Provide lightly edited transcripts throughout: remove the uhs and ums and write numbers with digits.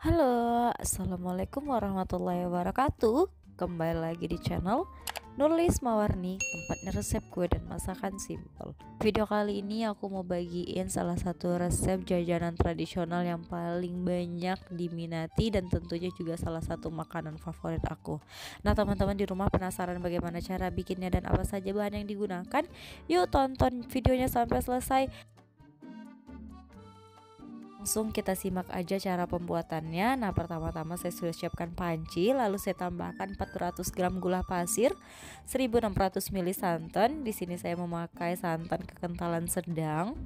Halo, assalamualaikum warahmatullahi wabarakatuh. Kembali lagi di channel Nulis Mawarni, tempatnya resep kue dan masakan simple. Video kali ini aku mau bagiin salah satu resep jajanan tradisional yang paling banyak diminati dan tentunya juga salah satu makanan favorit aku. Nah, teman-teman di rumah penasaran bagaimana cara bikinnya dan apa saja bahan yang digunakan? Yuk tonton videonya sampai selesai. Langsung kita simak aja cara pembuatannya. Nah, pertama-tama saya sudah siapkan panci, lalu saya tambahkan 400 gram gula pasir, 1600 ml santan. Di sini saya memakai santan kekentalan sedang.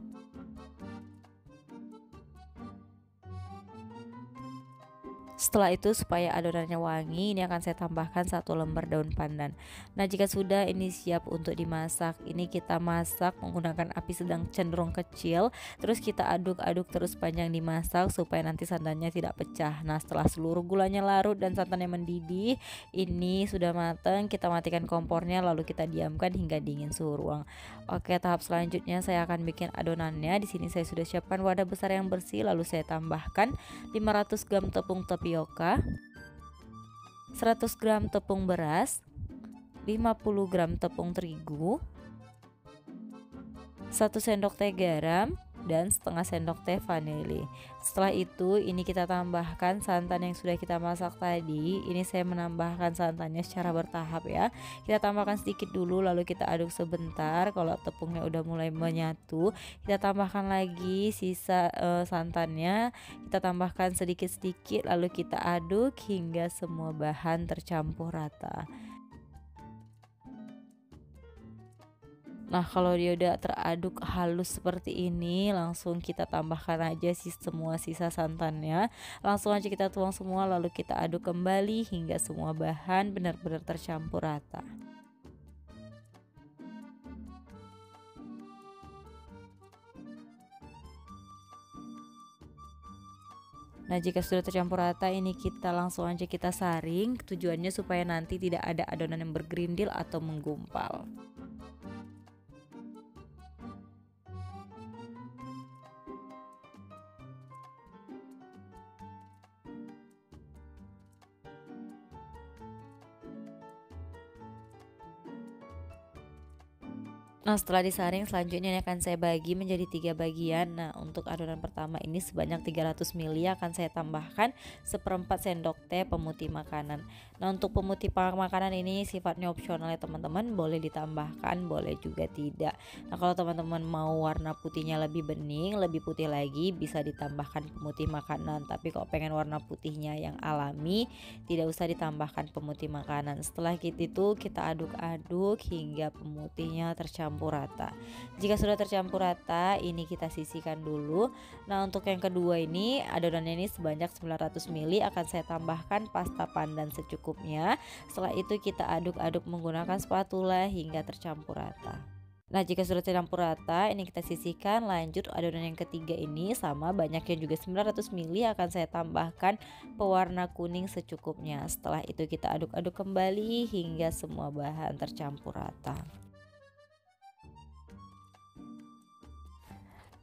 Setelah itu supaya adonannya wangi, ini akan saya tambahkan 1 lembar daun pandan. Nah, jika sudah ini siap untuk dimasak, ini kita masak menggunakan api sedang cenderung kecil. Terus kita aduk-aduk terus panjang dimasak supaya nanti santannya tidak pecah. Nah, setelah seluruh gulanya larut dan santannya mendidih, ini sudah matang. Kita matikan kompornya lalu kita diamkan hingga dingin suhu ruang. Oke, tahap selanjutnya saya akan bikin adonannya. Di sini saya sudah siapkan wadah besar yang bersih, lalu saya tambahkan 500 gram tepung tapioka, 100 gram tepung beras, 50 gram tepung terigu, 1 sendok teh garam, dan setengah sendok teh vanili. Setelah itu ini kita tambahkan santan yang sudah kita masak tadi. Ini saya menambahkan santannya secara bertahap ya. Kita tambahkan sedikit dulu lalu kita aduk sebentar. Kalau tepungnya udah mulai menyatu, kita tambahkan lagi sisa santannya. Kita tambahkan sedikit-sedikit lalu kita aduk hingga semua bahan tercampur rata. Nah, kalau dia udah teraduk halus seperti ini, langsung kita tambahkan aja semua sisa santannya. Langsung aja kita tuang semua lalu kita aduk kembali hingga semua bahan benar-benar tercampur rata. Nah, jika sudah tercampur rata, ini kita langsung aja kita saring. Tujuannya supaya nanti tidak ada adonan yang bergerindil atau menggumpal. Nah, setelah disaring selanjutnya ini akan saya bagi menjadi 3 bagian. Nah, untuk adonan pertama ini sebanyak 300 ml akan saya tambahkan 1/4 sendok teh pemutih makanan. Nah, untuk pemutih makanan ini sifatnya opsional ya teman-teman, boleh ditambahkan boleh juga tidak. Nah, kalau teman-teman mau warna putihnya lebih bening, lebih putih lagi, bisa ditambahkan pemutih makanan. Tapi kalau pengen warna putihnya yang alami, tidak usah ditambahkan pemutih makanan. Setelah itu kita aduk-aduk hingga pemutihnya tercampur rata. Jika sudah tercampur rata, ini kita sisihkan dulu. Nah, untuk yang kedua ini adonannya ini sebanyak 900 ml akan saya tambahkan pasta pandan secukupnya. Setelah itu kita aduk-aduk menggunakan spatula hingga tercampur rata. Nah, jika sudah tercampur rata, ini kita sisihkan. Lanjut adonan yang ketiga ini sama banyaknya juga 900 ml akan saya tambahkan pewarna kuning secukupnya. Setelah itu kita aduk-aduk kembali hingga semua bahan tercampur rata.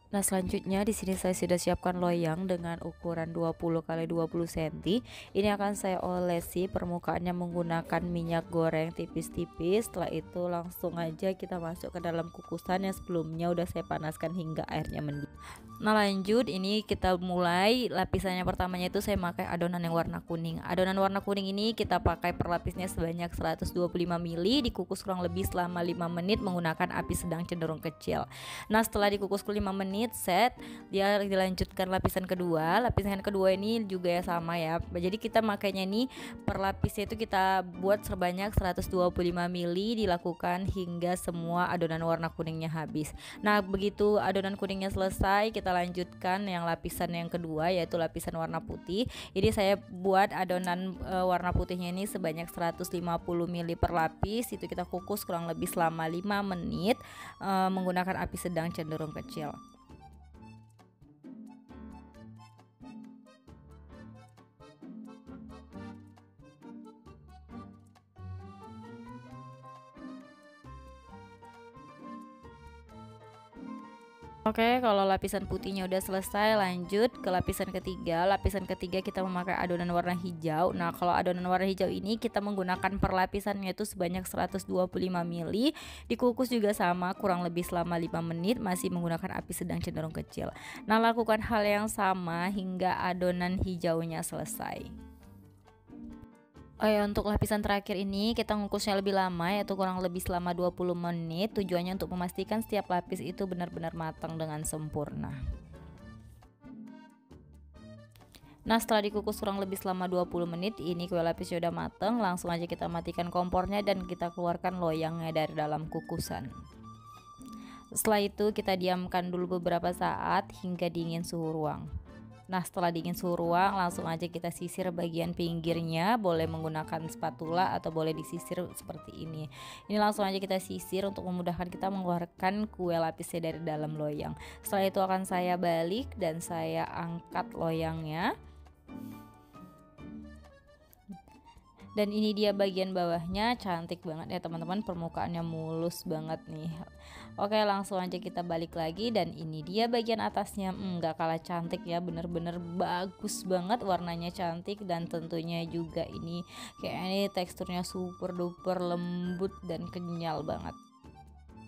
Nah, selanjutnya di sini saya sudah siapkan loyang dengan ukuran 20 x 20 cm. Ini akan saya olesi permukaannya menggunakan minyak goreng tipis-tipis. Setelah itu langsung aja kita masuk ke dalam kukusan yang sebelumnya udah saya panaskan hingga airnya mendidih. Nah, lanjut ini kita mulai lapisannya pertamanya itu saya pakai adonan yang warna kuning. Adonan warna kuning ini kita pakai per lapisnya sebanyak 125 ml, dikukus kurang lebih selama 5 menit menggunakan api sedang cenderung kecil. Nah, setelah dikukus 5 menit set, dia dilanjutkan lapisan kedua. Lapisan kedua ini juga ya sama ya. Jadi kita makainya ini per lapisnya itu kita buat sebanyak 125 ml, dilakukan hingga semua adonan warna kuningnya habis. Nah, begitu adonan kuningnya selesai, kita lanjutkan yang lapisan yang kedua yaitu lapisan warna putih. Jadi saya buat adonan warna putihnya ini sebanyak 150 ml per lapis. Itu kita kukus kurang lebih selama 5 menit menggunakan api sedang cenderung kecil. Oke, kalau lapisan putihnya udah selesai, lanjut ke lapisan ketiga. Lapisan ketiga kita memakai adonan warna hijau. Nah, kalau adonan warna hijau ini kita menggunakan per lapisannya itu sebanyak 125 ml. Dikukus juga sama, kurang lebih selama 5 menit, masih menggunakan api sedang cenderung kecil. Nah, lakukan hal yang sama hingga adonan hijaunya selesai. Oh ya, untuk lapisan terakhir ini kita ngukusnya lebih lama, yaitu kurang lebih selama 20 menit. Tujuannya untuk memastikan setiap lapis itu benar-benar matang dengan sempurna. Nah, setelah dikukus kurang lebih selama 20 menit, ini kue lapisnya udah matang. Langsung aja kita matikan kompornya dan kita keluarkan loyangnya dari dalam kukusan. Setelah itu kita diamkan dulu beberapa saat hingga dingin suhu ruang. Nah, setelah dingin suhu ruang, langsung aja kita sisir bagian pinggirnya. Boleh menggunakan spatula atau boleh disisir seperti ini. Ini langsung aja kita sisir untuk memudahkan kita mengeluarkan kue lapisnya dari dalam loyang. Setelah itu akan saya balik dan saya angkat loyangnya. Dan ini dia bagian bawahnya, cantik banget ya teman-teman, permukaannya mulus banget nih. Oke, langsung aja kita balik lagi dan ini dia bagian atasnya. Nggak kalah cantik ya, bener-bener bagus banget, warnanya cantik dan tentunya juga ini kayak ini teksturnya super duper lembut dan kenyal banget.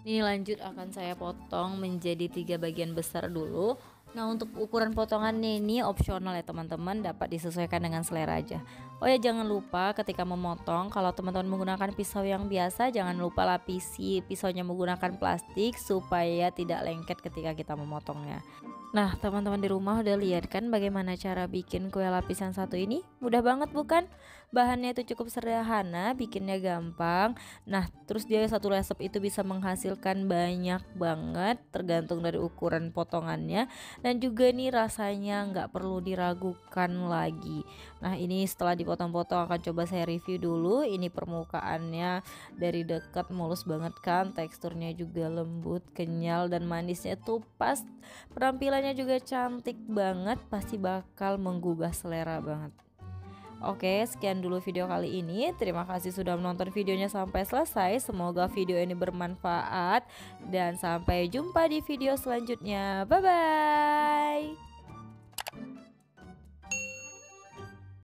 Ini lanjut akan saya potong menjadi 3 bagian besar dulu. Nah, untuk ukuran potongannya ini opsional ya teman-teman, dapat disesuaikan dengan selera aja. Oh ya, jangan lupa ketika memotong, kalau teman-teman menggunakan pisau yang biasa, jangan lupa lapisi pisaunya menggunakan plastik supaya tidak lengket ketika kita memotongnya. Nah, teman-teman di rumah udah lihat kan bagaimana cara bikin kue lapisan satu ini? Mudah banget bukan? Bahannya itu cukup sederhana, bikinnya gampang. Nah, terus dia satu resep itu bisa menghasilkan banyak banget tergantung dari ukuran potongannya. Dan juga nih rasanya nggak perlu diragukan lagi. Nah, ini setelah dipotong-potong akan coba saya review dulu. Ini permukaannya dari dekat mulus banget kan, teksturnya juga lembut, kenyal dan manisnya tuh pas. Penampilannya juga cantik banget, pasti bakal menggugah selera banget. Oke, sekian dulu video kali ini. Terima kasih sudah menonton videonya sampai selesai. Semoga video ini bermanfaat dan sampai jumpa di video selanjutnya. Bye bye.